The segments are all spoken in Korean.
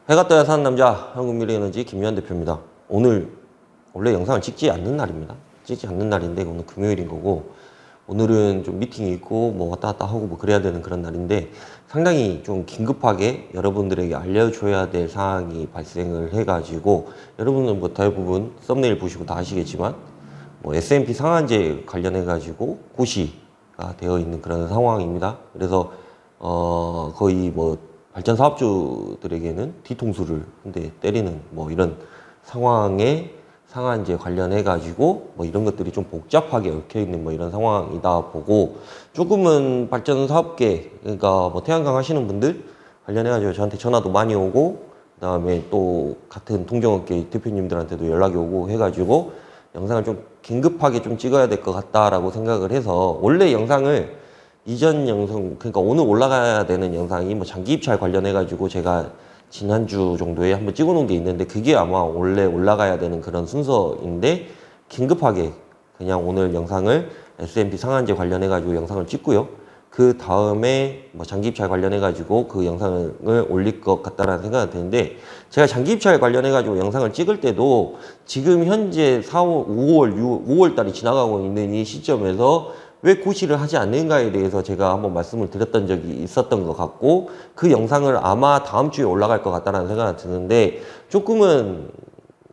해가 떠야 사는 남자 한국미래에너지 김유한 대표입니다. 오늘 원래 영상을 찍지 않는 날입니다. 찍지 않는 날인데 오늘 금요일인 거고, 오늘은 좀 미팅이 있고 뭐 왔다 갔다 하고 뭐 그래야 되는 그런 날인데, 상당히 좀 긴급하게 여러분들에게 알려줘야 될 사항이 발생을 해가지고, 여러분은 뭐 대부분 썸네일 보시고 다 아시겠지만 뭐 S&P 상한제 관련해가지고 고시가 되어 있는 그런 상황입니다. 그래서 거의 뭐 발전 사업주들에게는 뒤통수를 한대 때리는 뭐 이런 상황에 상한제 관련해 가지고 뭐 이런 것들이 좀 복잡하게 얽혀 있는 뭐 이런 상황이다 보고, 조금은 발전 사업계, 그러니까 뭐 태양광 하시는 분들 관련해 가지고 저한테 전화도 많이 오고, 그다음에 또 같은 동종업계 대표님들한테도 연락이 오고 해 가지고 영상을 좀 긴급하게 좀 찍어야 될 것 같다라고 생각을 해서, 원래 영상을 이전 영상, 그러니까 오늘 올라가야 되는 영상이 뭐 장기 입찰 관련해 가지고 제가 지난주 정도에 한번 찍어 놓은 게 있는데, 그게 아마 원래 올라가야 되는 그런 순서인데, 긴급하게 그냥 오늘 영상을 S&P 상한제 관련해 가지고 영상을 찍고요. 그 다음에 뭐 장기 입찰 관련해 가지고 그 영상을 올릴 것 같다라는 생각이 드는데, 제가 장기 입찰 관련해 가지고 영상을 찍을 때도 지금 현재 4월, 5월, 5월 달이 지나가고 있는 이 시점에서 왜 고시를 하지 않는가에 대해서 제가 한번 말씀을 드렸던 적이 있었던 것 같고, 그 영상을 아마 다음 주에 올라갈 것 같다는 생각이 드는데, 조금은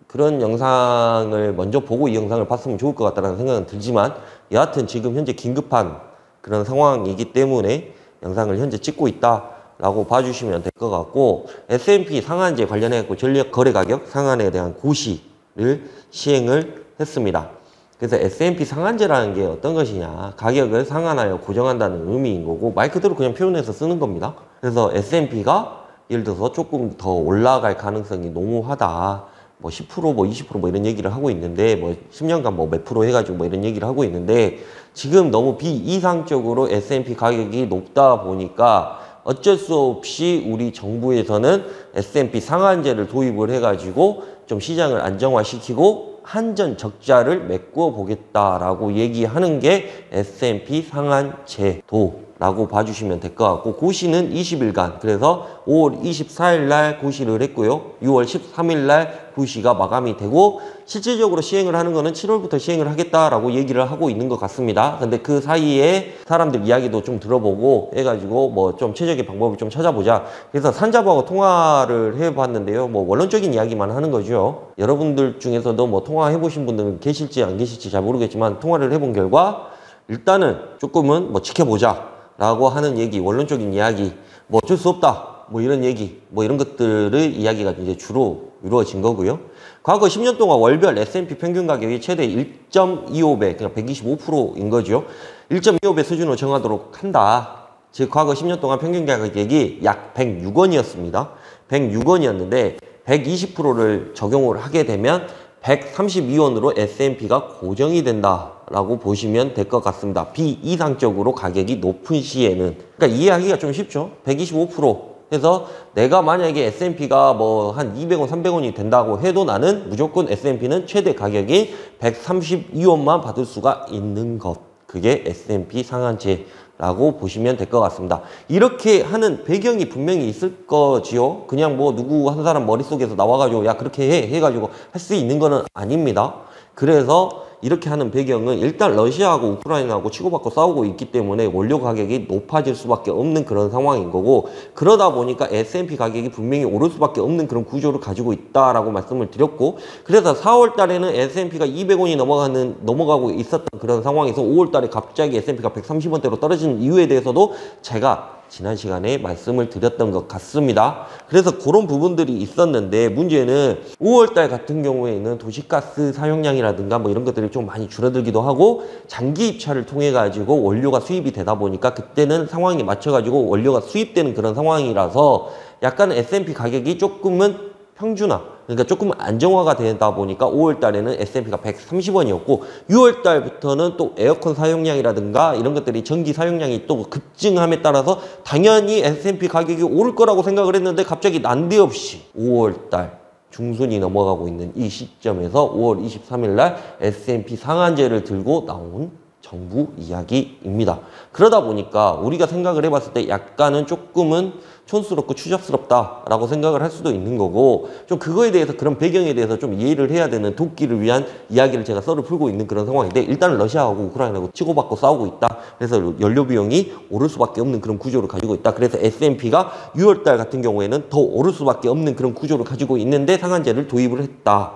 그런 영상을 먼저 보고 이 영상을 봤으면 좋을 것 같다는 생각은 들지만, 여하튼 지금 현재 긴급한 그런 상황이기 때문에 영상을 현재 찍고 있다라고 봐주시면 될 것 같고, S&P 상한제 관련해서 전력 거래 가격 상한에 대한 고시를 시행을 했습니다. 그래서 S&P 상한제라는 게 어떤 것이냐, 가격을 상한하여 고정한다는 의미인 거고, 말 그대로 그냥 표현해서 쓰는 겁니다. 그래서 S&P가 예를 들어서 조금 더 올라갈 가능성이 농후하다, 뭐 10%, 뭐 20% 뭐 이런 얘기를 하고 있는데, 뭐 10년간 뭐 몇 프로 해가지고 뭐 이런 얘기를 하고 있는데, 지금 너무 비이상적으로 S&P 가격이 높다 보니까 어쩔 수 없이 우리 정부에서는 S&P 상한제를 도입을 해가지고 좀 시장을 안정화시키고 한전 적자를 메꿔 보겠다라고 얘기하는 게 S&P 상한제도라고 봐주시면 될 것 같고, 고시는 20일간, 그래서 5월 24일 날 고시를 했고요. 6월 13일 날 고시가 마감이 되고, 실질적으로 시행을 하는 거는 7월부터 시행을 하겠다라고 얘기를 하고 있는 것 같습니다. 근데 그 사이에 사람들 이야기도 좀 들어보고 해가지고 뭐 좀 최적의 방법을 좀 찾아보자. 그래서 산자부하고 통화를 해봤는데요. 뭐 원론적인 이야기만 하는 거죠. 여러분들 중에서도 뭐 통화해보신 분들은 계실지 안 계실지 잘 모르겠지만, 통화를 해본 결과 일단은 조금은 뭐 지켜보자 라고 하는 얘기, 원론적인 이야기, 뭐 어쩔 수 없다 뭐 이런 얘기, 뭐 이런 것들의 이야기가 이제 주로 이루어진 거고요. 과거 10년 동안 월별 S&P 평균 가격이 최대 1.25배, 그러니까 125%인 거죠. 1.25배 수준으로 정하도록 한다. 즉 과거 10년 동안 평균 가격이 약 106원이었습니다. 106원이었는데 120%를 적용을 하게 되면 132원으로 S&P가 고정이 된다라고 보시면 될 것 같습니다. 비이상적으로 가격이 높은 시에는. 그러니까 이해하기가 좀 쉽죠. 125% 해서 내가 만약에 S&P가 뭐 한 200원, 300원이 된다고 해도 나는 무조건 S&P는 최대 가격이 132원만 받을 수가 있는 것. 그게 S&P 상한제라고 보시면 될 것 같습니다. 이렇게 하는 배경이 분명히 있을 거지요. 그냥 뭐 누구 한 사람 머릿속에서 나와가지고 야 그렇게 해 해가지고 할 수 있는 거는 아닙니다. 그래서 이렇게 하는 배경은 일단 러시아하고 우크라이나하고 치고받고 싸우고 있기 때문에 원료 가격이 높아질 수밖에 없는 그런 상황인 거고, 그러다 보니까 S&P 가격이 분명히 오를 수밖에 없는 그런 구조를 가지고 있다라고 말씀을 드렸고, 그래서 4월 달에는 S&P가 200원이 넘어가고 있었던 그런 상황에서 5월 달에 갑자기 S&P가 130원대로 떨어지는 이유에 대해서도 제가 지난 시간에 말씀을 드렸던 것 같습니다. 그래서 그런 부분들이 있었는데, 문제는 5월달 같은 경우에는 도시가스 사용량이라든가 뭐 이런 것들이 좀 많이 줄어들기도 하고, 장기 입찰을 통해 가지고 원료가 수입이 되다 보니까 그때는 상황에 맞춰 가지고 원료가 수입되는 그런 상황이라서 약간 S&P 가격이 조금은 평준화, 그러니까 조금 안정화가 되다 보니까 5월 달에는 S&P가 130원이었고, 6월 달부터는 또 에어컨 사용량이라든가 이런 것들이 전기 사용량이 또 급증함에 따라서 당연히 S&P 가격이 오를 거라고 생각을 했는데, 갑자기 난데없이 5월 달 중순이 넘어가고 있는 이 시점에서 5월 23일 날 S&P 상한제를 들고 나온 정부 이야기입니다. 그러다 보니까 우리가 생각을 해봤을 때 약간은 조금은 촌스럽고 추잡스럽다라고 생각을 할 수도 있는 거고, 좀 그거에 대해서, 그런 배경에 대해서 좀 이해를 해야 되는 돕기를 위한 이야기를 제가 썰을 풀고 있는 그런 상황인데, 일단은 러시아하고 우크라이나하고 치고받고 싸우고 있다. 그래서 연료 비용이 오를 수밖에 없는 그런 구조를 가지고 있다. 그래서 S&P가 6월달 같은 경우에는 더 오를 수밖에 없는 그런 구조를 가지고 있는데 상한제를 도입을 했다.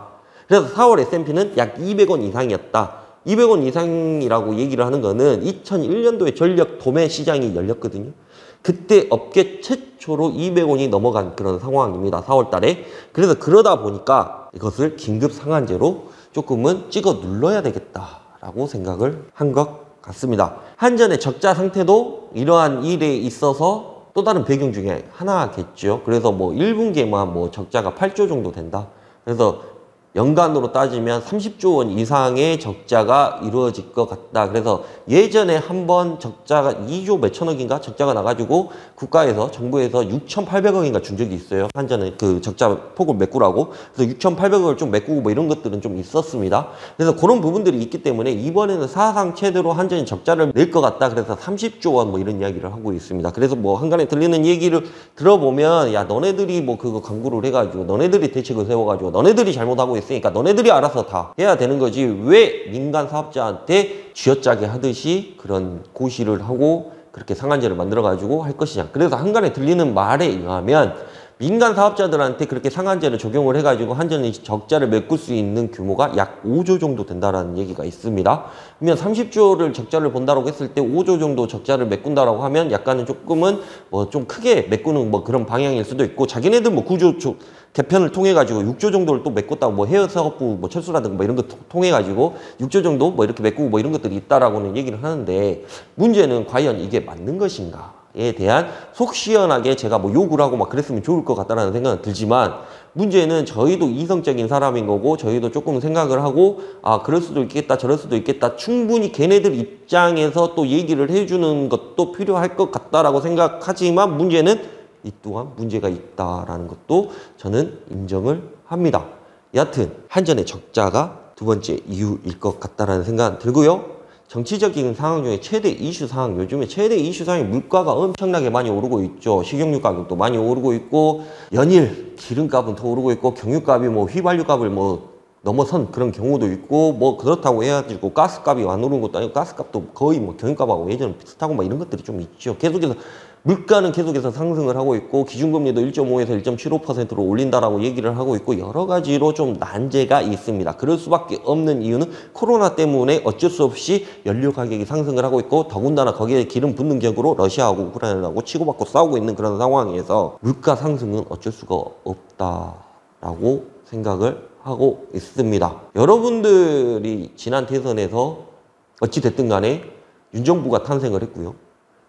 그래서 4월 S&P는 약 200원 이상이었다. 200원 이상이라고 얘기를 하는 거는 2001년도에 전력 도매 시장이 열렸거든요. 그때 업계 최초로 200원이 넘어간 그런 상황입니다. 4월 달에. 그래서 그러다 보니까 이것을 긴급 상한제로 조금은 찍어 눌러야 되겠다라고 생각을 한 것 같습니다. 한전의 적자 상태도 이러한 일에 있어서 또 다른 배경 중에 하나겠죠. 그래서 뭐 1분기에만 뭐 적자가 8조 정도 된다. 그래서 연간으로 따지면 30조 원 이상의 적자가 이루어질 것 같다. 그래서 예전에 한번 적자가 2조 몇천억인가 적자가 나가지고 국가에서, 정부에서 6,800억인가 준 적이 있어요. 한전에 그 적자 폭을 메꾸라고. 그래서 6,800억을 좀 메꾸고 뭐 이런 것들은 좀 있었습니다. 그래서 그런 부분들이 있기 때문에 이번에는 사상 최대로 한전이 적자를 낼 것 같다. 그래서 30조 원 뭐 이런 이야기를 하고 있습니다. 그래서 뭐 한간에 들리는 얘기를 들어보면, 야, 너네들이 뭐 그거 광고를 해가지고 너네들이 대책을 세워가지고 너네들이 잘못하고 있으니까 너네들이 알아서 다 해야 되는 거지, 왜 민간 사업자한테 쥐어짜게 하듯이 그런 고시를 하고 그렇게 상한제를 만들어가지고 할 것이냐. 그래서 한간에 들리는 말에 의하면 민간 사업자들한테 그렇게 상한제를 적용을 해가지고 한전이 적자를 메꿀 수 있는 규모가 약 5조 정도 된다라는 얘기가 있습니다. 그러면 30조를 적자를 본다라고 했을 때 5조 정도 적자를 메꾼다라고 하면 약간은 조금은 뭐 좀 크게 메꾸는 뭐 그런 방향일 수도 있고, 자기네들 뭐 구조 개편을 통해 가지고 6조 정도를 또 메꿨다고, 뭐 해외 사업부 뭐 철수라든가 뭐 이런 거 통해 가지고 6조 정도 뭐 이렇게 메꾸고 뭐 이런 것들이 있다라고는 얘기를 하는데, 문제는 과연 이게 맞는 것인가? 에 대한 속 시원하게 제가 뭐 욕을 하고 막 그랬으면 좋을 것 같다라는 생각은 들지만, 문제는 저희도 이성적인 사람인 거고, 저희도 조금 생각을 하고, 아, 그럴 수도 있겠다, 저럴 수도 있겠다, 충분히 걔네들 입장에서 또 얘기를 해주는 것도 필요할 것 같다라고 생각하지만, 문제는 이 또한 문제가 있다라는 것도 저는 인정을 합니다. 여하튼 한전의 적자가 두 번째 이유일 것 같다라는 생각은 들고요. 정치적인 상황 중에 최대 이슈 상황, 요즘에 최대 이슈 상황이 물가가 엄청나게 많이 오르고 있죠. 식용유 가격도 많이 오르고 있고, 연일 기름값은 더 오르고 있고, 경유값이 뭐 휘발유값을 뭐 넘어선 그런 경우도 있고, 뭐 그렇다고 해가지고 가스값이 안 오르는 것도 아니고, 가스값도 거의 뭐 경유값하고 예전에 비슷하고 막 이런 것들이 좀 있죠. 계속해서 물가는 계속해서 상승을 하고 있고, 기준금리도 1.5에서 1.75%로 올린다라고 얘기를 하고 있고, 여러 가지로 좀 난제가 있습니다. 그럴 수밖에 없는 이유는 코로나 때문에 어쩔 수 없이 연료 가격이 상승을 하고 있고, 더군다나 거기에 기름 붓는 격으로 러시아하고 우크라이나하고 치고받고 싸우고 있는 그런 상황에서 물가 상승은 어쩔 수가 없다라고 생각을 하고 있습니다. 여러분들이 지난 대선에서 어찌 됐든 간에 윤 정부가 탄생을 했고요.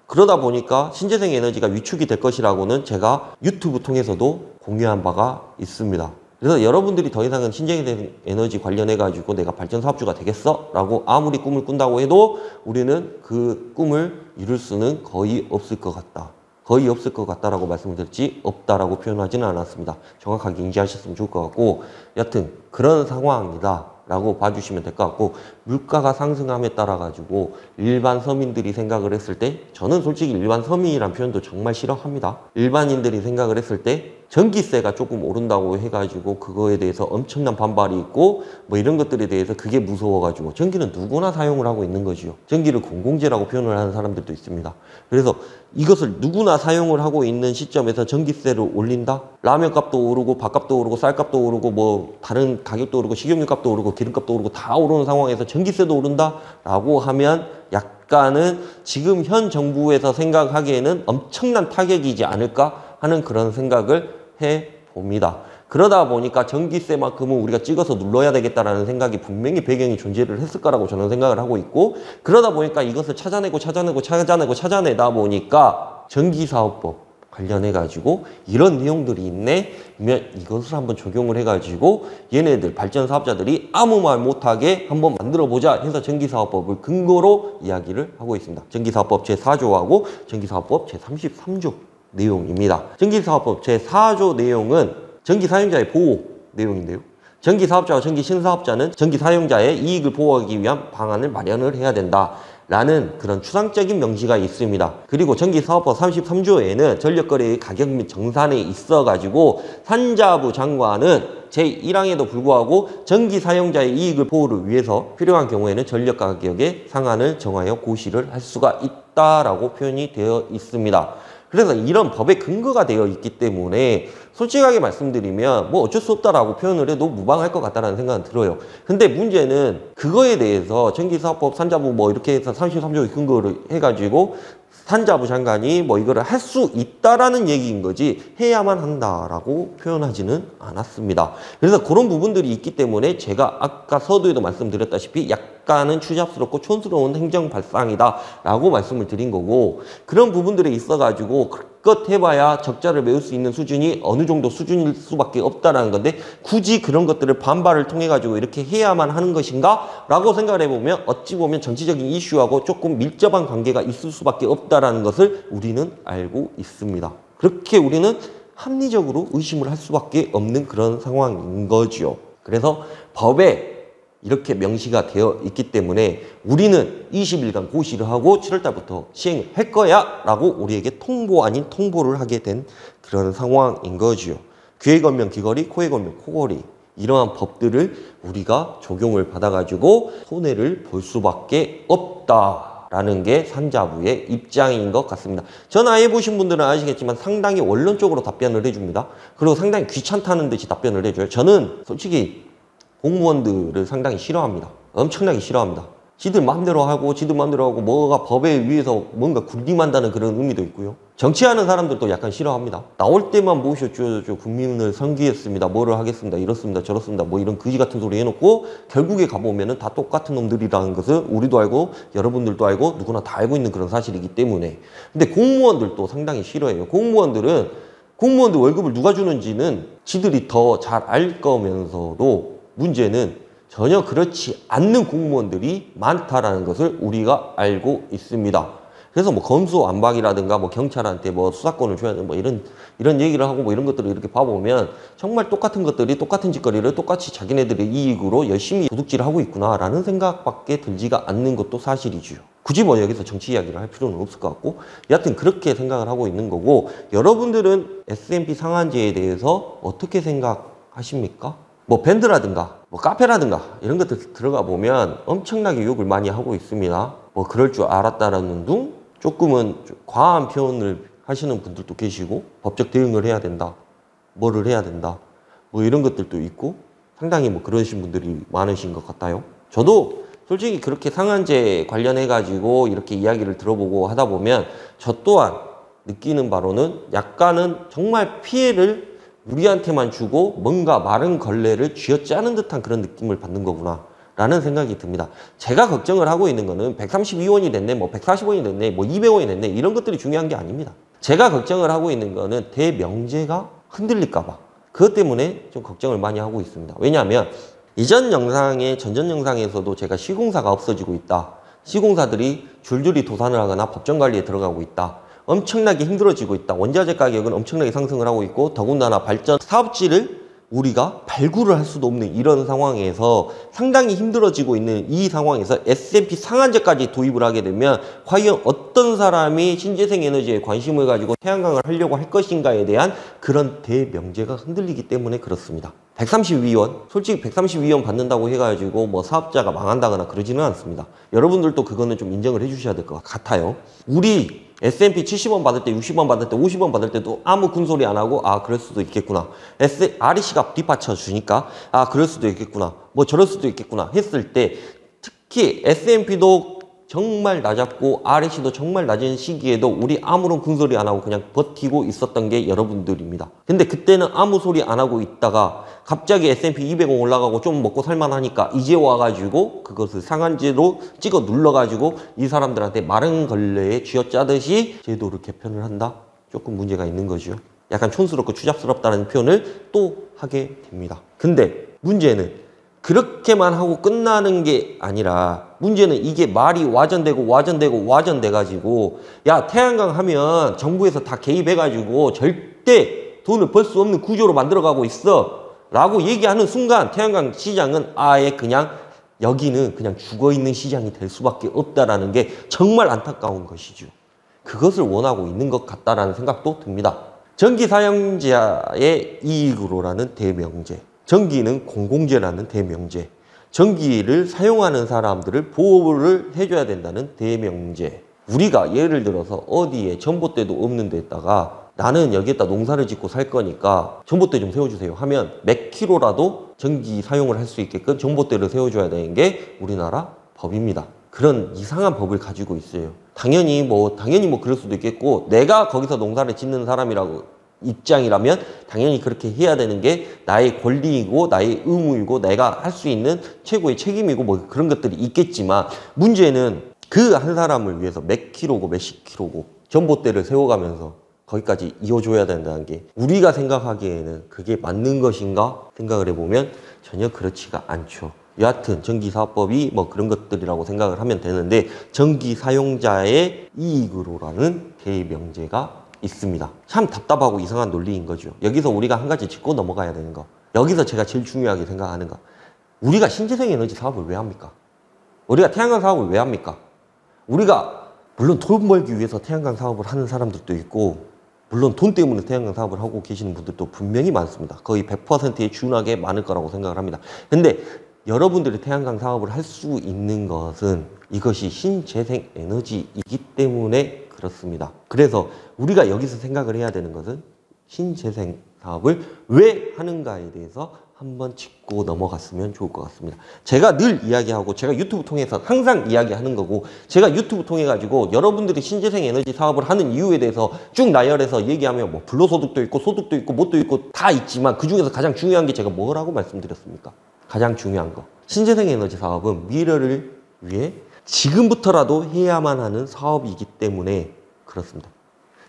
그러다 보니까 신재생 에너지가 위축이 될 것이라고는 제가 유튜브 통해서도 공유한 바가 있습니다. 그래서 여러분들이 더 이상은 신재생 에너지 관련해 가지고 내가 발전 사업주가 되겠어? 라고 아무리 꿈을 꾼다고 해도 우리는 그 꿈을 이룰 수는 거의 없을 것 같다. 거의 없을 것 같다라고 말씀을 드렸지, 없다라고 표현하지는 않았습니다. 정확하게 인지하셨으면 좋을 것 같고, 여튼 그런 상황이다 라고 봐주시면 될 것 같고, 물가가 상승함에 따라 가지고 일반 서민들이 생각을 했을 때, 저는 솔직히 일반 서민이란 표현도 정말 싫어합니다. 일반인들이 생각을 했을 때 전기세가 조금 오른다고 해가지고 그거에 대해서 엄청난 반발이 있고, 뭐 이런 것들에 대해서 그게 무서워가지고, 전기는 누구나 사용을 하고 있는 거지요. 전기를 공공재라고 표현을 하는 사람들도 있습니다. 그래서 이것을 누구나 사용을 하고 있는 시점에서 전기세를 올린다? 라면 값도 오르고 밥값도 오르고 쌀값도 오르고 뭐 다른 가격도 오르고 식용유 값도 오르고 기름값도 오르고 다 오르는 상황에서 전기세도 오른다? 라고 하면 약간은 지금 현 정부에서 생각하기에는 엄청난 타격이지 않을까 하는 그런 생각을 해봅니다. 그러다 보니까 전기세만큼은 우리가 찍어서 눌러야 되겠다라는 생각이 분명히 배경이 존재를 했을 거라고 저는 생각을 하고 있고, 그러다 보니까 이것을 찾아내다 보니까 전기사업법 관련해가지고 이런 내용들이 있네? 그러면 이것을 한번 적용을 해가지고 얘네들 발전사업자들이 아무 말 못하게 한번 만들어보자 해서 전기사업법을 근거로 이야기를 하고 있습니다. 전기사업법 제4조하고 전기사업법 제33조 내용입니다. 전기사업법 제4조 내용은 전기사용자의 보호 내용인데요. 전기사업자와 전기신사업자는 전기사용자의 이익을 보호하기 위한 방안을 마련을 해야 된다 라는 그런 추상적인 명시가 있습니다. 그리고 전기사업법 33조에는 전력거래의 가격 및 정산에 있어가지고 산자부 장관은 제1항에도 불구하고 전기 사용자의 이익을 보호를 위해서 필요한 경우에는 전력 가격의 상한을 정하여 고시를 할 수가 있다라고 표현이 되어 있습니다. 그래서 이런 법의 근거가 되어 있기 때문에 솔직하게 말씀드리면 뭐 어쩔 수 없다라고 표현을 해도 무방할 것 같다는 생각은 들어요. 근데 문제는 그거에 대해서 전기사업법 산자부 뭐 이렇게 해서 33조의 근거를 해가지고 산자부 장관이 뭐 이거를 할 수 있다라는 얘기인 거지 해야만 한다라고 표현하지는 않았습니다. 그래서 그런 부분들이 있기 때문에 제가 아까 서두에도 말씀드렸다시피 약간은 추잡스럽고 촌스러운 행정 발상이다 라고 말씀을 드린 거고, 그런 부분들에 있어 가지고 그것 해봐야 적자를 메울 수 있는 수준이 어느 정도 수준일 수밖에 없다라는 건데, 굳이 그런 것들을 반발을 통해 가지고 이렇게 해야만 하는 것인가 라고 생각을 해보면 어찌 보면 정치적인 이슈하고 조금 밀접한 관계가 있을 수밖에 없다라는 것을 우리는 알고 있습니다. 그렇게 우리는 합리적으로 의심을 할 수밖에 없는 그런 상황인 거죠. 그래서 법에 이렇게 명시가 되어 있기 때문에 우리는 20일간 고시를 하고 7월달부터 시행을 할 거야 라고 우리에게 통보 아닌 통보를 하게 된 그런 상황인 거죠. 귀에 걸면 귀걸이, 코에 걸면 코걸이, 이러한 법들을 우리가 적용을 받아가지고 손해를 볼 수밖에 없다라는 게 산자부의 입장인 것 같습니다. 전화해 보신 분들은 아시겠지만 상당히 원론적으로 답변을 해줍니다. 그리고 상당히 귀찮다는 듯이 답변을 해줘요. 저는 솔직히 공무원들을 상당히 싫어합니다. 엄청나게 싫어합니다. 지들 마음대로 하고 지들 마음대로 하고 뭐가 법에 의해서 뭔가 군림한다는 그런 의미도 있고요. 정치하는 사람들도 약간 싫어합니다. 나올 때만 모셨죠. 국민을 섬기겠습니다. 뭐를 하겠습니다. 이렇습니다. 저렇습니다. 뭐 이런 거지 같은 소리 해놓고 결국에 가보면은 다 똑같은 놈들이라는 것을 우리도 알고 여러분들도 알고 누구나 다 알고 있는 그런 사실이기 때문에. 근데 공무원들도 상당히 싫어해요. 공무원들 월급을 누가 주는지는 지들이 더 잘 알 거면서도 문제는 전혀 그렇지 않는 공무원들이 많다라는 것을 우리가 알고 있습니다. 그래서 뭐 검수완박이라든가 뭐 경찰한테 뭐 수사권을 줘야 되는 뭐 이런 얘기를 하고 뭐 이런 것들을 이렇게 봐보면 정말 똑같은 것들이 똑같은 짓거리를 똑같이 자기네들의 이익으로 열심히 도둑질을 하고 있구나라는 생각밖에 들지가 않는 것도 사실이지요. 굳이 뭐 여기서 정치 이야기를 할 필요는 없을 것 같고, 여하튼 그렇게 생각을 하고 있는 거고, 여러분들은 S&P 상한제에 대해서 어떻게 생각하십니까? 뭐 밴드라든가 뭐 카페라든가 이런 것들 들어가 보면 엄청나게 욕을 많이 하고 있습니다. 뭐 그럴 줄 알았다라는 둥, 조금은 좀 과한 표현을 하시는 분들도 계시고, 법적 대응을 해야 된다, 뭐를 해야 된다, 뭐 이런 것들도 있고, 상당히 뭐 그러신 분들이 많으신 것 같아요. 저도 솔직히 그렇게 상한제 관련해 가지고 이렇게 이야기를 들어보고 하다 보면 저 또한 느끼는 바로는 약간은 정말 피해를 우리한테만 주고 뭔가 마른 걸레를 쥐어짜는 듯한 그런 느낌을 받는 거구나 라는 생각이 듭니다. 제가 걱정을 하고 있는 거는 132원이 됐네, 뭐 140원이 됐네, 뭐 200원이 됐네, 이런 것들이 중요한 게 아닙니다. 제가 걱정을 하고 있는 거는 대명제가 흔들릴까 봐, 그것 때문에 좀 걱정을 많이 하고 있습니다. 왜냐하면 전전 영상에서도 제가 시공사가 없어지고 있다, 시공사들이 줄줄이 도산을 하거나 법정 관리에 들어가고 있다, 엄청나게 힘들어지고 있다, 원자재 가격은 엄청나게 상승을 하고 있고, 더군다나 발전 사업지를 우리가 발굴을 할 수도 없는 이런 상황에서 상당히 힘들어지고 있는 이 상황에서 S&P 상한제까지 도입을 하게 되면 과연 어떤 사람이 신재생 에너지에 관심을 가지고 태양광을 하려고 할 것인가에 대한 그런 대명제가 흔들리기 때문에 그렇습니다. 132원, 솔직히 132원 받는다고 해가지고 뭐 사업자가 망한다거나 그러지는 않습니다. 여러분들도 그거는 좀 인정을 해주셔야 될 것 같아요. 우리 S&P 70원 받을 때, 60원 받을 때, 50원 받을 때도 아무 군소리 안 하고, 아 그럴 수도 있겠구나, REC가 뒷받쳐 주니까 아 그럴 수도 있겠구나, 뭐 저럴 수도 있겠구나 했을 때, 특히 S&P도 정말 낮았고 REC도 정말 낮은 시기에도 우리 아무런 군소리 안 하고 그냥 버티고 있었던 게 여러분들입니다. 근데 그때는 아무 소리 안 하고 있다가 갑자기 S&P 200원 올라가고 좀 먹고 살만하니까 이제 와가지고 그것을 상한제로 찍어 눌러가지고 이 사람들한테 마른 걸레에 쥐어짜듯이 제도를 개편을 한다? 조금 문제가 있는 거죠. 약간 촌스럽고 추잡스럽다는 표현을 또 하게 됩니다. 근데 문제는 그렇게만 하고 끝나는 게 아니라, 문제는 이게 말이 와전돼가지고 야 태양광 하면 정부에서 다 개입해가지고 절대 돈을 벌 수 없는 구조로 만들어가고 있어 라고 얘기하는 순간 태양광 시장은 아예 그냥 여기는 그냥 죽어있는 시장이 될 수밖에 없다라는 게 정말 안타까운 것이죠. 그것을 원하고 있는 것 같다라는 생각도 듭니다. 전기 사용자의 이익으로라는 대명제, 전기는 공공재라는 대명제, 전기를 사용하는 사람들을 보호를 해줘야 된다는 대명제. 우리가 예를 들어서 어디에 전봇대도 없는 데다가 나는 여기에다 농사를 짓고 살 거니까 전봇대 좀 세워주세요 하면 몇 킬로라도 전기 사용을 할 수 있게끔 전봇대를 세워줘야 되는 게 우리나라 법입니다. 그런 이상한 법을 가지고 있어요. 당연히 뭐 그럴 수도 있겠고, 내가 거기서 농사를 짓는 사람이라고 입장이라면 당연히 그렇게 해야 되는 게 나의 권리이고 나의 의무이고 내가 할 수 있는 최고의 책임이고 뭐 그런 것들이 있겠지만, 문제는 그 한 사람을 위해서 몇 킬로고 몇십 킬로고 전봇대를 세워가면서 거기까지 이어줘야 된다는 게 우리가 생각하기에는 그게 맞는 것인가 생각을 해보면 전혀 그렇지가 않죠. 여하튼 전기사업법이 뭐 그런 것들이라고 생각을 하면 되는데, 전기 사용자의 이익으로라는 대명제가 있습니다. 참 답답하고 이상한 논리인 거죠. 여기서 우리가 한 가지 짚고 넘어가야 되는 거, 여기서 제가 제일 중요하게 생각하는 거, 우리가 신재생 에너지 사업을 왜 합니까? 우리가 태양광 사업을 왜 합니까? 우리가 물론 돈 벌기 위해서 태양광 사업을 하는 사람들도 있고, 물론 돈 때문에 태양광 사업을 하고 계시는 분들도 분명히 많습니다. 거의 100%에 준하게 많을 거라고 생각을 합니다. 근데 여러분들이 태양광 사업을 할 수 있는 것은 이것이 신재생 에너지이기 때문에 그렇습니다. 그래서 우리가 여기서 생각을 해야 되는 것은 신재생 사업을 왜 하는가에 대해서 한번 짚고 넘어갔으면 좋을 것 같습니다. 제가 늘 이야기하고, 제가 유튜브 통해서 항상 이야기하는 거고, 제가 유튜브 통해 가지고 여러분들이 신재생 에너지 사업을 하는 이유에 대해서 쭉 나열해서 얘기하면 뭐 불로소득도 있고 소득도 있고 뭣도 있고 다 있지만, 그 중에서 가장 중요한 게 제가 뭐라고 말씀드렸습니까? 가장 중요한 거, 신재생 에너지 사업은 미래를 위해 지금부터라도 해야만 하는 사업이기 때문에 그렇습니다.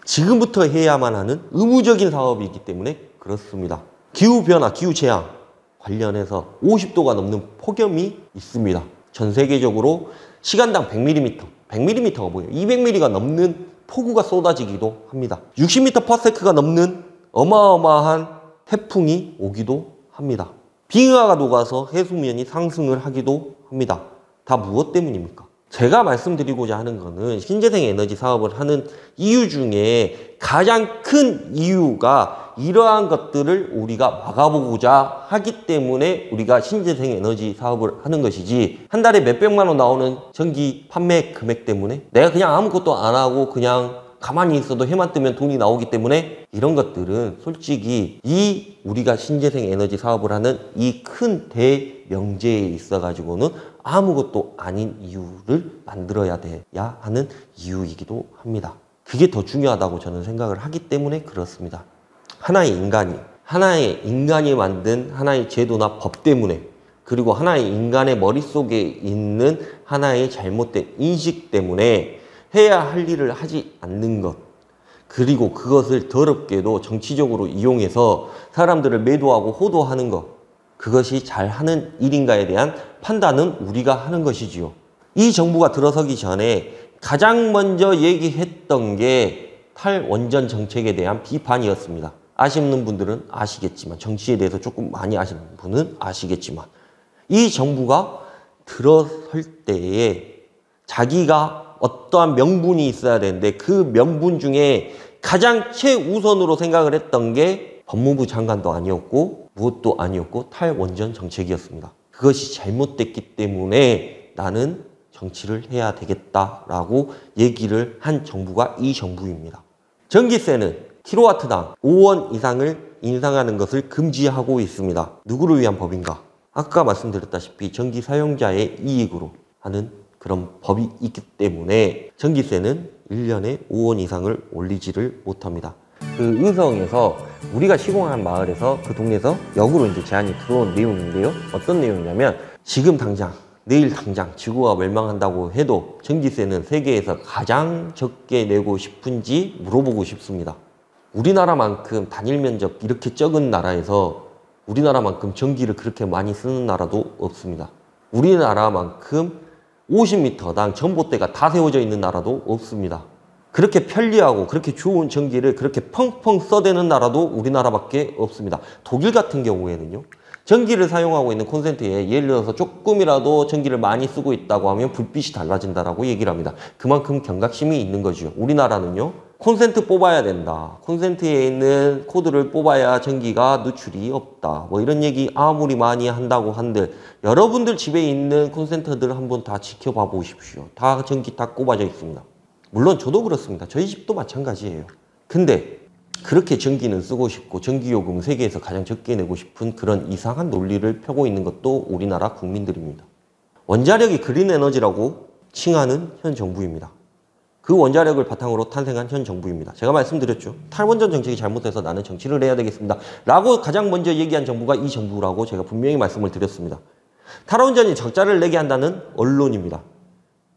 지금부터 해야만 하는 의무적인 사업이기 때문에 그렇습니다. 기후변화, 기후재앙 관련해서 50도가 넘는 폭염이 있습니다. 전 세계적으로 시간당 100mm, 100mm가 뭐예요? 200mm가 넘는 폭우가 쏟아지기도 합니다. 60m/s가 넘는 어마어마한 태풍이 오기도 합니다. 빙하가 녹아서 해수면이 상승을 하기도 합니다. 다 무엇 때문입니까? 제가 말씀드리고자 하는 거는 신재생 에너지 사업을 하는 이유 중에 가장 큰 이유가 이러한 것들을 우리가 막아보고자 하기 때문에 우리가 신재생 에너지 사업을 하는 것이지, 한 달에 몇백만 원 나오는 전기 판매 금액 때문에 내가 그냥 아무것도 안 하고 그냥 가만히 있어도 해만 뜨면 돈이 나오기 때문에, 이런 것들은 솔직히 이 우리가 신재생 에너지 사업을 하는 이 큰 대명제에 있어 가지고는 아무것도 아닌 이유를 만들어야 돼야 하는 이유이기도 합니다. 그게 더 중요하다고 저는 생각을 하기 때문에 그렇습니다. 하나의 인간이 만든 하나의 제도나 법 때문에, 그리고 하나의 인간의 머릿속에 있는 하나의 잘못된 인식 때문에 해야 할 일을 하지 않는 것, 그리고 그것을 더럽게도 정치적으로 이용해서 사람들을 매도하고 호도하는 것, 그것이 잘하는 일인가에 대한 판단은 우리가 하는 것이지요. 이 정부가 들어서기 전에 가장 먼저 얘기했던 게 탈원전 정책에 대한 비판이었습니다. 아시는 분들은 아시겠지만, 정치에 대해서 조금 많이 아시는 분은 아시겠지만, 이 정부가 들어설 때에 자기가 어떠한 명분이 있어야 되는데, 그 명분 중에 가장 최우선으로 생각을 했던 게 법무부 장관도 아니었고 무엇도 아니었고 탈원전 정책이었습니다. 그것이 잘못됐기 때문에 나는 정치를 해야 되겠다라고 얘기를 한 정부가 이 정부입니다. 전기세는 킬로와트당 5원 이상을 인상하는 것을 금지하고 있습니다. 누구를 위한 법인가? 아까 말씀드렸다시피 전기 사용자의 이익으로 하는 그런 법이 있기 때문에 전기세는 1년에 5원 이상을 올리지를 못합니다. 그 의성에서 우리가 시공한 마을에서 그 동네에서 역으로 이제 제안이 들어온 내용인데요. 어떤 내용이냐면, 지금 당장, 내일 당장 지구가 멸망한다고 해도 전기세는 세계에서 가장 적게 내고 싶은지 물어보고 싶습니다. 우리나라만큼 단일 면적 이렇게 적은 나라에서 우리나라만큼 전기를 그렇게 많이 쓰는 나라도 없습니다. 우리나라만큼 50m당 전봇대가 다 세워져 있는 나라도 없습니다. 그렇게 편리하고 그렇게 좋은 전기를 그렇게 펑펑 써대는 나라도 우리나라밖에 없습니다. 독일 같은 경우에는요, 전기를 사용하고 있는 콘센트에 예를 들어서 조금이라도 전기를 많이 쓰고 있다고 하면 불빛이 달라진다라고 얘기를 합니다. 그만큼 경각심이 있는 거죠. 우리나라는요, 콘센트 뽑아야 된다. 콘센트에 있는 코드를 뽑아야 전기가 누출이 없다. 뭐 이런 얘기 아무리 많이 한다고 한들 여러분들 집에 있는 콘센트들 한번 다 지켜봐 보십시오. 다 전기 다 꼽아져 있습니다. 물론 저도 그렇습니다. 저희 집도 마찬가지예요. 근데 그렇게 전기는 쓰고 싶고 전기요금 세계에서 가장 적게 내고 싶은 그런 이상한 논리를 펴고 있는 것도 우리나라 국민들입니다. 원자력이 그린 에너지라고 칭하는 현 정부입니다. 그 원자력을 바탕으로 탄생한 현 정부입니다. 제가 말씀드렸죠. 탈원전 정책이 잘못돼서 나는 정치를 해야 되겠습니다. 라고 가장 먼저 얘기한 정부가 이 정부라고 제가 분명히 말씀을 드렸습니다. 탈원전이 적자를 내게 한다는 언론입니다.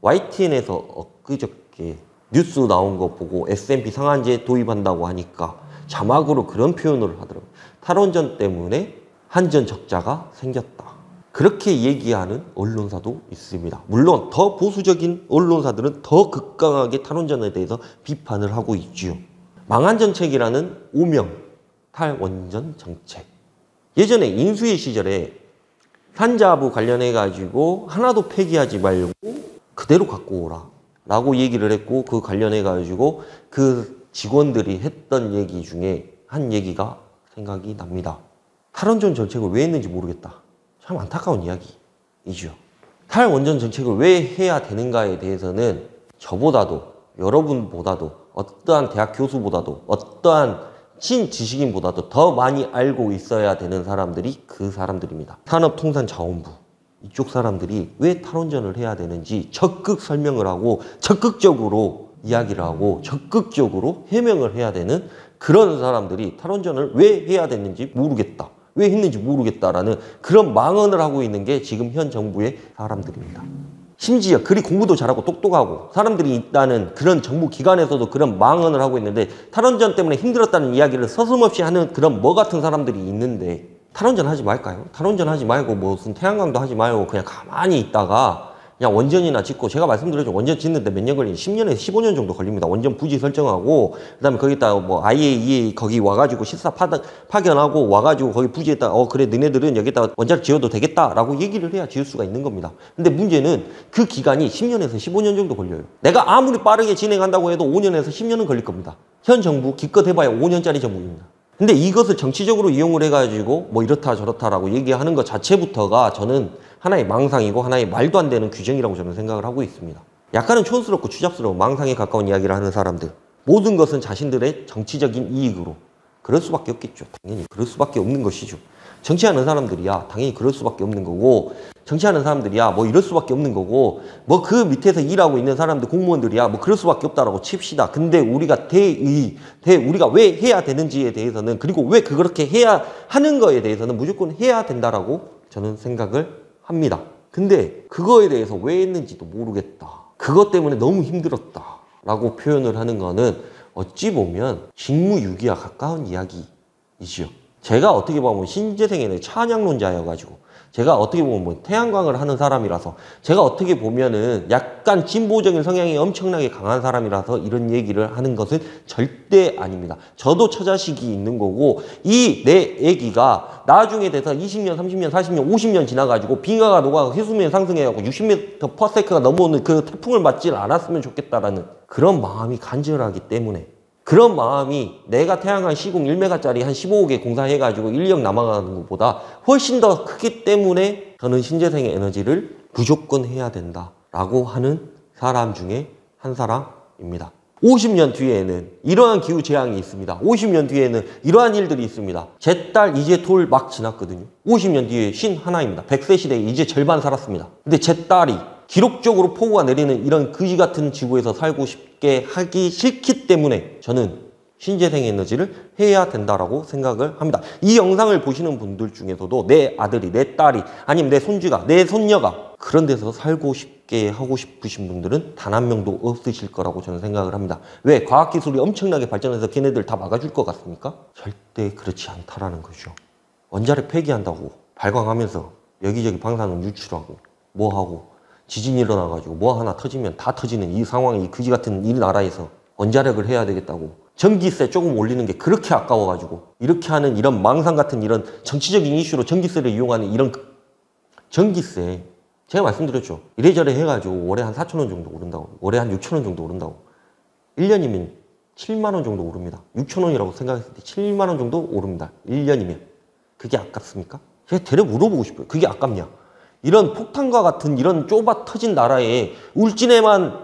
YTN에서 엊그저께 뉴스 나온 거 보고 S&P 상한제 도입한다고 하니까 자막으로 그런 표현을 하더라고요. 탈원전 때문에 한전 적자가 생겼다. 그렇게 얘기하는 언론사도 있습니다. 물론 더 보수적인 언론사들은 더 극강하게 탈원전에 대해서 비판을 하고 있지요. 망한 정책이라는 오명, 탈원전 정책. 예전에 인수위 시절에 산자부 관련해가지고 하나도 폐기하지 말고 그대로 갖고 오라 라고 얘기를 했고, 그 관련해가지고 그 직원들이 했던 얘기 중에 한 얘기가 생각이 납니다. 탈원전 정책을 왜 했는지 모르겠다. 참 안타까운 이야기이죠. 탈원전 정책을 왜 해야 되는가에 대해서는 저보다도, 여러분보다도, 어떠한 대학 교수보다도, 어떠한 친지식인보다도 더 많이 알고 있어야 되는 사람들이 그 사람들입니다. 산업통상자원부. 이쪽 사람들이 왜 탈원전을 해야 되는지 적극 설명을 하고 적극적으로 이야기를 하고 적극적으로 해명을 해야 되는 그런 사람들이 탈원전을 왜 해야 되는지 모르겠다. 왜 했는지 모르겠다라는 그런 망언을 하고 있는 게 지금 현 정부의 사람들입니다. 심지어 그리 공부도 잘하고 똑똑하고 사람들이 있다는 그런 정부 기관에서도 그런 망언을 하고 있는데, 탈원전 때문에 힘들었다는 이야기를 서슴없이 하는 그런 뭐 같은 사람들이 있는데, 탈원전 하지 말까요? 탈원전 하지 말고 무슨 태양광도 하지 말고 그냥 가만히 있다가 그냥 원전이나 짓고, 제가 말씀드렸죠. 원전 짓는데 몇 년 걸리니 10년에서 15년 정도 걸립니다. 원전 부지 설정하고 그다음에 거기다 뭐 IAEA 거기 와가지고 실사 파견하고 와가지고 거기 부지에다 그래 너네들은 여기다 원자력 지어도 되겠다라고 얘기를 해야 지을 수가 있는 겁니다. 근데 문제는 그 기간이 10년에서 15년 정도 걸려요. 내가 아무리 빠르게 진행한다고 해도 5년에서 10년은 걸릴 겁니다. 현 정부 기껏 해봐야 5년짜리 정부입니다. 근데 이것을 정치적으로 이용을 해가지고 뭐 이렇다 저렇다라고 얘기하는 것 자체부터가 저는 하나의 망상이고 하나의 말도 안 되는 규정이라고 저는 생각을 하고 있습니다. 약간은 촌스럽고 추잡스러운 망상에 가까운 이야기를 하는 사람들, 모든 것은 자신들의 정치적인 이익으로, 그럴 수밖에 없겠죠. 당연히 그럴 수밖에 없는 것이죠. 정치하는 사람들이야 당연히 그럴 수밖에 없는 거고, 정치하는 사람들이야 뭐 이럴 수밖에 없는 거고, 뭐 그 밑에서 일하고 있는 사람들 공무원들이야 뭐 그럴 수밖에 없다라고 칩시다. 근데 우리가 우리가 왜 해야 되는지에 대해서는, 그리고 왜 그렇게 해야 하는 거에 대해서는 무조건 해야 된다라고 저는 생각을 합니다. 근데 그거에 대해서 왜 했는지도 모르겠다. 그것 때문에 너무 힘들었다 라고 표현을 하는 거는 어찌 보면 직무유기와 가까운 이야기이죠. 제가 어떻게 보면 신재생에는 찬양론자여가지고, 제가 어떻게 보면 뭐 태양광을 하는 사람이라서, 제가 어떻게 보면은 약간 진보적인 성향이 엄청나게 강한 사람이라서 이런 얘기를 하는 것은 절대 아닙니다. 저도 처자식이 있는 거고, 이 내 애기가 나중에 돼서 20년, 30년, 40년, 50년 지나가지고 빙하가 녹아서 해수면 상승해갖고 60m/s가 넘어오는 그 태풍을 맞지 않았으면 좋겠다라는 그런 마음이 간절하기 때문에, 그런 마음이 내가 태양광 시공 1메가짜리 한 15억에 공사해가지고 1년 남아가는 것보다 훨씬 더 크기 때문에 저는 신재생의 에너지를 무조건 해야 된다라고 하는 사람 중에 한 사람입니다. 50년 뒤에는 이러한 기후 재앙이 있습니다. 50년 뒤에는 이러한 일들이 있습니다. 제 딸 이제 돌 막 지났거든요. 50년 뒤에 51입니다. 100세 시대에 이제 절반 살았습니다. 근데 제 딸이 기록적으로 폭우가 내리는 이런 그지 같은 지구에서 살고 싶게 하기 싫기 때문에 저는 신재생 에너지를 해야 된다라고 생각을 합니다. 이 영상을 보시는 분들 중에서도 내 아들이, 내 딸이, 아니면 내 손주가, 내 손녀가 그런 데서 살고 싶게 하고 싶으신 분들은 단 한 명도 없으실 거라고 저는 생각을 합니다. 왜? 과학기술이 엄청나게 발전해서 걔네들 다 막아줄 것 같습니까? 절대 그렇지 않다라는 거죠. 원자력 폐기한다고 발광하면서 여기저기 방사능 유출하고 뭐하고 지진이 일어나가지고 뭐 하나 터지면 다 터지는 이 상황이, 이 그지 같은 이 나라에서 원자력을 해야 되겠다고 전기세 조금 올리는 게 그렇게 아까워가지고 이렇게 하는 이런 망상 같은 이런 정치적인 이슈로 전기세를 이용하는 이런 전기세 제가 말씀드렸죠. 이래저래 해가지고 월에 한 4천 원 정도 오른다고, 월에 한 6천 원 정도 오른다고. 1년이면 7만 원 정도 오릅니다. 6천 원이라고 생각했을 때 7만 원 정도 오릅니다. 1년이면. 그게 아깝습니까? 제가 되려 물어보고 싶어요. 그게 아깝냐? 이런 폭탄과 같은 이런 좁아 터진 나라에 울진에만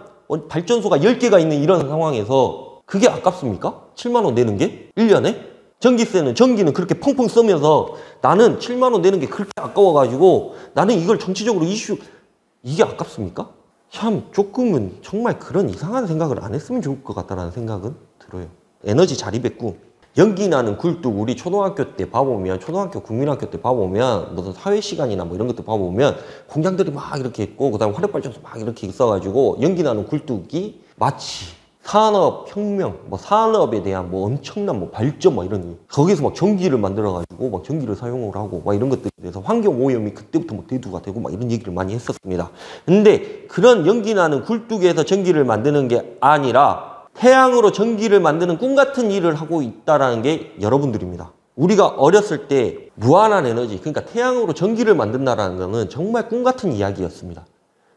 발전소가 10개가 있는 이런 상황에서 그게 아깝습니까? 7만 원 내는 게? 1년에? 전기는 그렇게 펑펑 쓰면서 나는 7만 원 내는 게 그렇게 아까워가지고 나는 이걸 정치적으로 이게 아깝습니까? 참 조금은 정말 그런 이상한 생각을 안 했으면 좋을 것 같다는 생각은 들어요. 에너지 자립했고 연기 나는 굴뚝 우리 초등학교 때 봐보면 초등학교 국민학교 때 봐보면 무슨 사회시간이나 뭐 이런 것들 봐보면 공장들이 막 이렇게 있고 그다음 화력발전소 막 이렇게 있어가지고 연기 나는 굴뚝이 마치 산업혁명, 뭐 산업에 대한 뭐 엄청난 뭐 발전 뭐 이런 거기서 막 전기를 만들어가지고 막 전기를 사용을 하고 막 이런 것들에 대해서 환경 오염이 그때부터 뭐 대두가 되고 막 이런 얘기를 많이 했었습니다. 근데 그런 연기 나는 굴뚝에서 전기를 만드는 게 아니라 태양으로 전기를 만드는 꿈 같은 일을 하고 있다라는 게 여러분들입니다. 우리가 어렸을 때 무한한 에너지, 그러니까 태양으로 전기를 만든다라는 것은 정말 꿈 같은 이야기였습니다.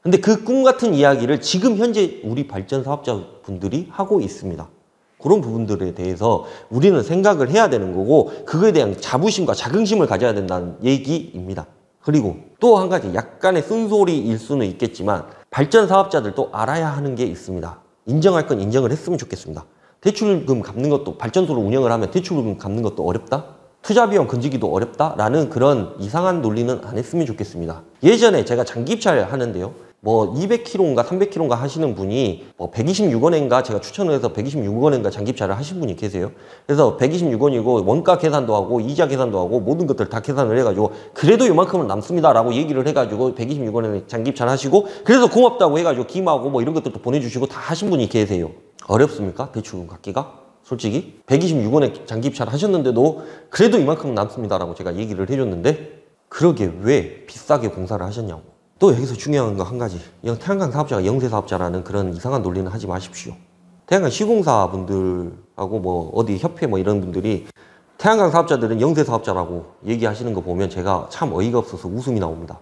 근데 그 꿈 같은 이야기를 지금 현재 우리 발전 사업자분들이 하고 있습니다. 그런 부분들에 대해서 우리는 생각을 해야 되는 거고 그거에 대한 자부심과 자긍심을 가져야 된다는 얘기입니다. 그리고 또 한 가지 약간의 쓴소리일 수는 있겠지만 발전 사업자들도 알아야 하는 게 있습니다. 인정할 건 인정을 했으면 좋겠습니다. 대출금 갚는 것도 발전소를 운영을 하면 대출금 갚는 것도 어렵다? 투자비용 건지기도 어렵다라는 그런 이상한 논리는 안 했으면 좋겠습니다. 예전에 제가 장기입찰 하는데요. 뭐 200km인가 300km인가 하시는 분이 뭐 126원인가 제가 추천을 해서 126원인가 장기입찰을 하신 분이 계세요. 그래서 126원이고 원가 계산도 하고 이자 계산도 하고 모든 것들 다 계산을 해가지고 그래도 요만큼은 남습니다 라고 얘기를 해가지고 126원에 장기입찰 하시고 그래서 고맙다고 해가지고 김하고 뭐 이런 것들도 보내주시고 다 하신 분이 계세요. 어렵습니까? 대출금 갚기가? 솔직히 126원에 장기입찰 하셨는데도 그래도 이만큼 남습니다 라고 제가 얘기를 해줬는데 그러게 왜 비싸게 공사를 하셨냐고. 또 여기서 중요한 거 한 가지. 태양광 사업자가 영세 사업자라는 그런 이상한 논리는 하지 마십시오. 태양광 시공사 분들하고 뭐 어디 협회 뭐 이런 분들이 태양광 사업자들은 영세 사업자라고 얘기하시는 거 보면 제가 참 어이가 없어서 웃음이 나옵니다.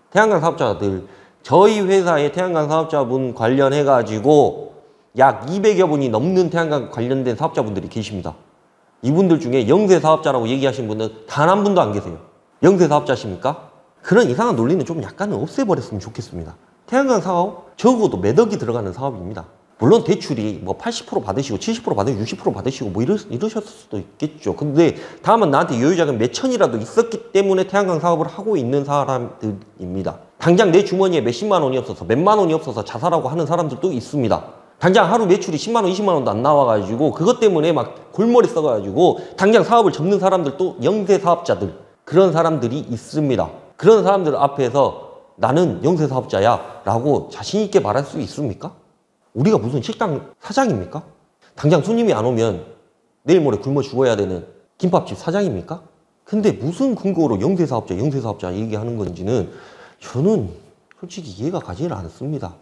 태양광 사업자들 저희 회사의 태양광 사업자분 관련해 가지고 약 200여 분이 넘는 태양광 관련된 사업자분들이 계십니다. 이분들 중에 영세 사업자라고 얘기하신 분은 단 한 분도 안 계세요. 영세 사업자십니까? 그런 이상한 논리는 좀 약간은 없애버렸으면 좋겠습니다. 태양광 사업 적어도 몇 억이 들어가는 사업입니다. 물론 대출이 뭐 80% 받으시고 70% 받으시고 60% 받으시고 뭐 이러셨을 수도 있겠죠. 근데 다만 나한테 여유자금 몇 천이라도 있었기 때문에 태양광 사업을 하고 있는 사람들입니다. 당장 내 주머니에 몇십만 원이 없어서 몇만 원이 없어서 자살하고 하는 사람들도 있습니다. 당장 하루 매출이 10만 원, 20만 원도 안 나와가지고 그것 때문에 막 골머리 써가지고 당장 사업을 접는 사람들도 영세 사업자들 그런 사람들이 있습니다. 그런 사람들 앞에서 나는 영세 사업자야 라고 자신 있게 말할 수 있습니까? 우리가 무슨 식당 사장입니까? 당장 손님이 안 오면 내일 모레 굶어 죽어야 되는 김밥집 사장입니까? 근데 무슨 근거로 영세 사업자 얘기하는 건지는 저는 솔직히 이해가 가지를 않습니다.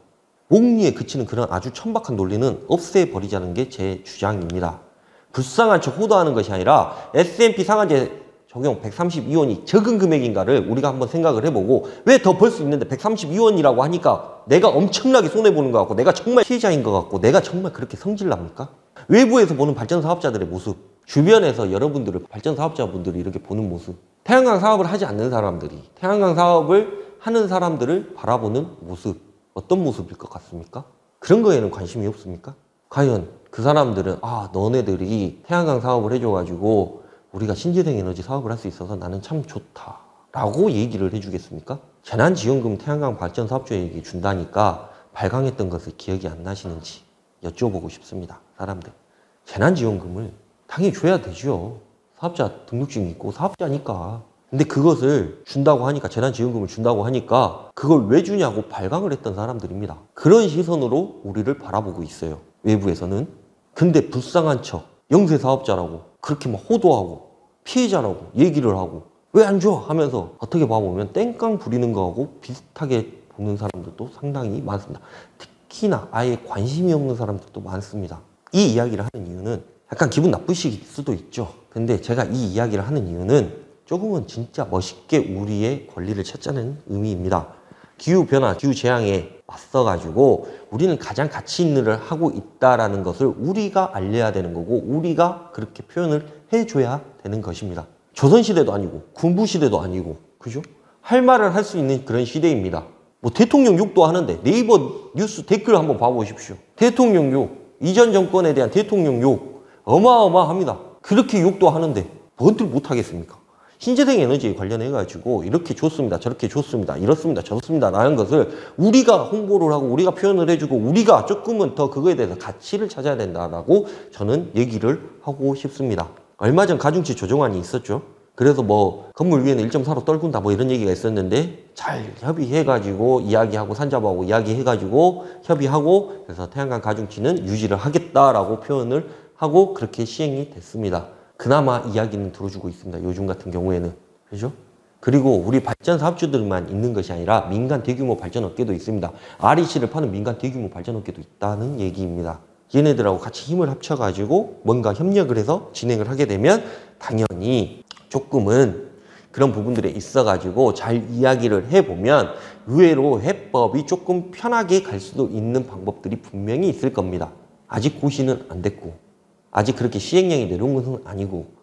목리에 그치는 그런 아주 천박한 논리는 없애버리자는 게 제 주장입니다. 불쌍한 척 호도하는 것이 아니라 S&P 상한제 적용 132원이 적은 금액인가를 우리가 한번 생각을 해보고 왜 더 벌 수 있는데 132원이라고 하니까 내가 엄청나게 손해보는 것 같고 내가 정말 피해자인 것 같고 내가 정말 그렇게 성질납니까? 외부에서 보는 발전 사업자들의 모습, 주변에서 여러분들을 발전 사업자분들이 이렇게 보는 모습, 태양광 사업을 하지 않는 사람들이 태양광 사업을 하는 사람들을 바라보는 모습, 어떤 모습일 것 같습니까? 그런 거에는 관심이 없습니까? 과연 그 사람들은 너네들이 태양광 사업을 해줘가지고 우리가 신재생 에너지 사업을 할 수 있어서 나는 참 좋다 라고 얘기를 해주겠습니까? 재난지원금 태양광 발전 사업주에게 준다니까 발광했던 것을 기억이 안 나시는지 여쭤보고 싶습니다. 사람들 재난지원금을 당연히 줘야 되죠. 사업자 등록증이 있고 사업자니까. 근데 그것을 준다고 하니까 재난지원금을 준다고 하니까 그걸 왜 주냐고 발광을 했던 사람들입니다. 그런 시선으로 우리를 바라보고 있어요. 외부에서는. 근데 불쌍한 척 영세 사업자라고 그렇게 막 호도하고 피해자라고 얘기를 하고 왜 안 줘? 하면서 어떻게 봐보면 땡깡 부리는 거하고 비슷하게 보는 사람들도 상당히 많습니다. 특히나 아예 관심이 없는 사람들도 많습니다. 이 이야기를 하는 이유는 약간 기분 나쁘실 수도 있죠. 근데 제가 이 이야기를 하는 이유는 조금은 진짜 멋있게 우리의 권리를 찾자는 의미입니다. 기후변화, 기후재앙에 맞서가지고 우리는 가장 가치 있는 일을 하고 있다라는 것을 우리가 알려야 되는 거고 우리가 그렇게 표현을 해줘야 되는 것입니다. 조선시대도 아니고 군부시대도 아니고 그죠? 할 말을 할 수 있는 그런 시대입니다. 뭐 대통령 욕도 하는데 네이버 뉴스 댓글 한번 봐보십시오. 대통령 욕, 이전 정권에 대한 대통령 욕 어마어마합니다. 그렇게 욕도 하는데 뭔들 못하겠습니까? 신재생 에너지에 관련해 가지고 이렇게 좋습니다, 저렇게 좋습니다, 이렇습니다, 저렇습니다 라는 것을 우리가 홍보를 하고 우리가 표현을 해주고 우리가 조금은 더 그거에 대해서 가치를 찾아야 된다라고 저는 얘기를 하고 싶습니다. 얼마 전 가중치 조정안이 있었죠. 그래서 뭐 건물 위에는 1.4로 떨군다 뭐 이런 얘기가 있었는데 잘 협의해가지고 이야기하고 산자부하고 이야기해가지고 협의하고 그래서 태양광 가중치는 유지를 하겠다라고 표현을 하고 그렇게 시행이 됐습니다. 그나마 이야기는 들어주고 있습니다. 요즘 같은 경우에는. 그죠? 그리고 우리 발전 사업주들만 있는 것이 아니라 민간 대규모 발전업계도 있습니다. REC를 파는 민간 대규모 발전업계도 있다는 얘기입니다. 얘네들하고 같이 힘을 합쳐가지고 뭔가 협력을 해서 진행을 하게 되면 당연히 조금은 그런 부분들에 있어가지고 잘 이야기를 해보면 의외로 해법이 조금 편하게 갈 수도 있는 방법들이 분명히 있을 겁니다. 아직 고시는 안 됐고 아직 그렇게 시행령이 내려온 것은 아니고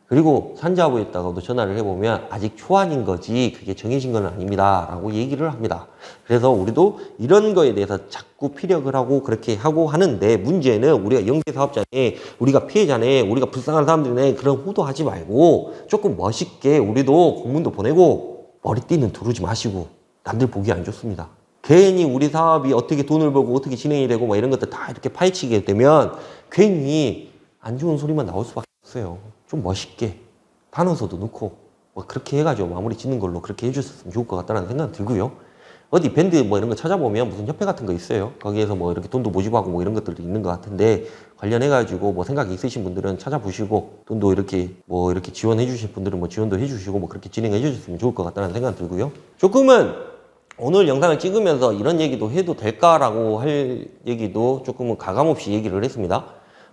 그리고 산자부에다가도 전화를 해보면 아직 초안인 거지 그게 정해진 건 아닙니다 라고 얘기를 합니다. 그래서 우리도 이런 거에 대해서 자꾸 피력을 하고 그렇게 하고 하는데 문제는 우리가 영세 사업자네 우리가 피해자네 우리가 불쌍한 사람들이네 그런 호도하지 말고 조금 멋있게 우리도 공문도 보내고 머리띠는 두르지 마시고 남들 보기 안 좋습니다. 괜히 우리 사업이 어떻게 돈을 벌고 어떻게 진행이 되고 뭐 이런 것들 다 이렇게 파헤치게 되면 괜히 안 좋은 소리만 나올 수밖에 없어요. 좀 멋있게 단어서도 넣고 뭐 그렇게 해가지고 마무리 짓는 걸로 그렇게 해주셨으면 좋을 것 같다는 생각이 들고요. 어디 밴드 뭐 이런 거 찾아보면 무슨 협회 같은 거 있어요. 거기에서 뭐 이렇게 돈도 모집하고 뭐 이런 것들도 있는 것 같은데 관련해가지고 뭐 생각이 있으신 분들은 찾아보시고 돈도 이렇게 뭐 이렇게 지원해 주실 분들은 뭐 지원도 해주시고 뭐 그렇게 진행해 주셨으면 좋을 것 같다는 생각이 들고요. 조금은 오늘 영상을 찍으면서 이런 얘기도 해도 될까라고 할 얘기도 조금은 가감없이 얘기를 했습니다.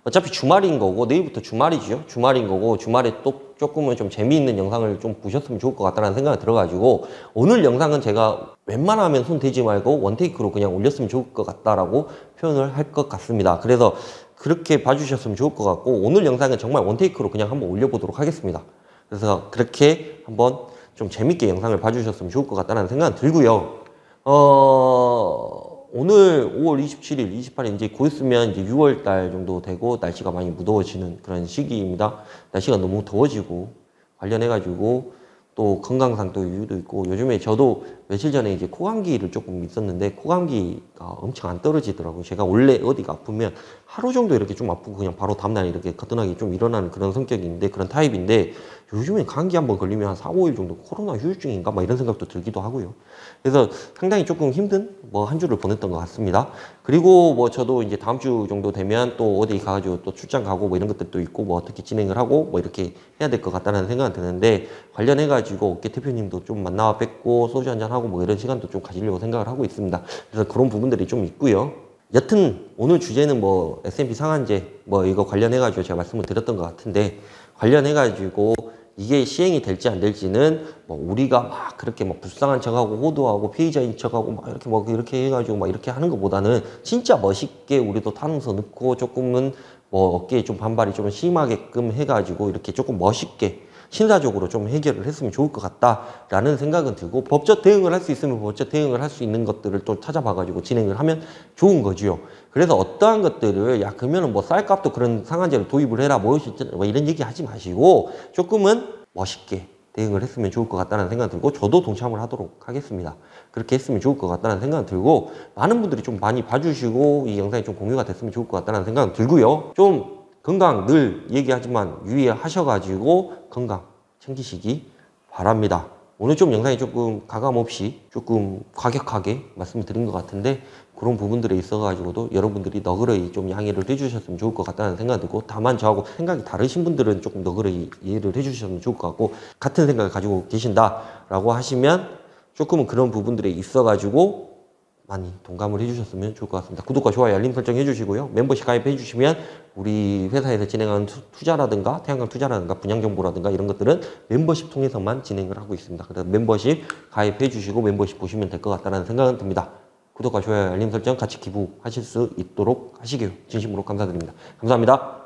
어차피 주말인 거고 내일부터 주말이죠. 주말인 거고 주말에 또 조금은 좀 재미있는 영상을 좀 보셨으면 좋을 것 같다는 생각이 들어가지고 오늘 영상은 제가 웬만하면 손 대지 말고 원테이크로 그냥 올렸으면 좋을 것 같다라고 표현을 할 것 같습니다. 그래서 그렇게 봐주셨으면 좋을 것 같고 오늘 영상은 정말 원테이크로 그냥 한번 올려보도록 하겠습니다. 그래서 그렇게 한번 좀 재밌게 영상을 봐주셨으면 좋을 것 같다는 생각이 들고요. 오늘 5월 27일, 28일 이제 곧 있으면 이제 6월 달 정도 되고 날씨가 많이 무더워지는 그런 시기입니다. 날씨가 너무 더워지고 관련해가지고 또 건강상 또 이유도 있고 요즘에 저도 며칠 전에 이제 코감기를 조금 있었는데 코감기가 엄청 안 떨어지더라고요. 제가 원래 어디가 아프면 하루 정도 이렇게 좀 아프고 그냥 바로 다음날 이렇게 거뜬하게 좀 일어나는 그런 성격인데 그런 타입인데 요즘에 감기 한번 걸리면 한 4, 5일 정도 코로나 후유증인가 막 이런 생각도 들기도 하고요. 그래서 상당히 조금 힘든 뭐 한 주를 보냈던 것 같습니다. 그리고 뭐 저도 이제 다음 주 정도 되면 또 어디 가가지고 또 출장 가고 뭐 이런 것들도 있고 뭐 어떻게 진행을 하고 뭐 이렇게 해야 될 것 같다는 생각이 드는데 관련해가지고 업계 대표님도 좀 만나 뵙고 소주 한잔 하고 뭐 이런 시간도 좀 가지려고 생각을 하고 있습니다. 그래서 그런 부분들이 좀 있고요. 여튼 오늘 주제는 뭐 S&P 상한제 뭐 이거 관련해가지고 제가 말씀을 드렸던 것 같은데 관련해가지고 이게 시행이 될지 안 될지는 뭐 우리가 막 그렇게 막 불쌍한 척하고 호도하고 피해자인 척하고 막 이렇게 뭐 이렇게 해가지고 막 이렇게 하는 것보다는 진짜 멋있게 우리도 탄원서 넣고 조금은 뭐 어깨에 좀 반발이 좀 심하게끔 해가지고 이렇게 조금 멋있게 신사적으로 좀 해결을 했으면 좋을 것 같다라는 생각은 들고 법적 대응을 할 수 있으면 법적 대응을 할 수 있는 것들을 또 찾아봐가지고 진행을 하면 좋은 거지요. 그래서 어떠한 것들을 야 그러면은 뭐 쌀값도 그런 상한제를 도입을 해라 뭐 이런 얘기 하지 마시고 조금은 멋있게 대응을 했으면 좋을 것 같다는 생각이 들고 저도 동참을 하도록 하겠습니다. 그렇게 했으면 좋을 것 같다는 생각이 들고 많은 분들이 좀 많이 봐주시고 이 영상이 좀 공유가 됐으면 좋을 것 같다는 생각이 들고요. 좀 건강 늘 얘기하지만 유의하셔가지고 건강 챙기시기 바랍니다. 오늘 좀 영상이 조금 가감없이 조금 과격하게 말씀을 드린 것 같은데 그런 부분들에 있어가지고도 여러분들이 너그러이 좀 양해를 해주셨으면 좋을 것 같다는 생각이 들고 다만 저하고 생각이 다르신 분들은 조금 너그러이 이해를 해주셨으면 좋을 것 같고 같은 생각을 가지고 계신다라고 하시면 조금은 그런 부분들에 있어가지고 많이 동감을 해주셨으면 좋을 것 같습니다. 구독과 좋아요, 알림 설정 해주시고요. 멤버십 가입해 주시면 우리 회사에서 진행하는 투자라든가 태양광 투자라든가 분양 정보라든가 이런 것들은 멤버십 통해서만 진행을 하고 있습니다. 그래서 멤버십 가입해 주시고 멤버십 보시면 될 것 같다는 생각은 듭니다. 구독과 좋아요, 알림 설정 같이 기부하실 수 있도록 하시길 진심으로 감사드립니다. 감사합니다.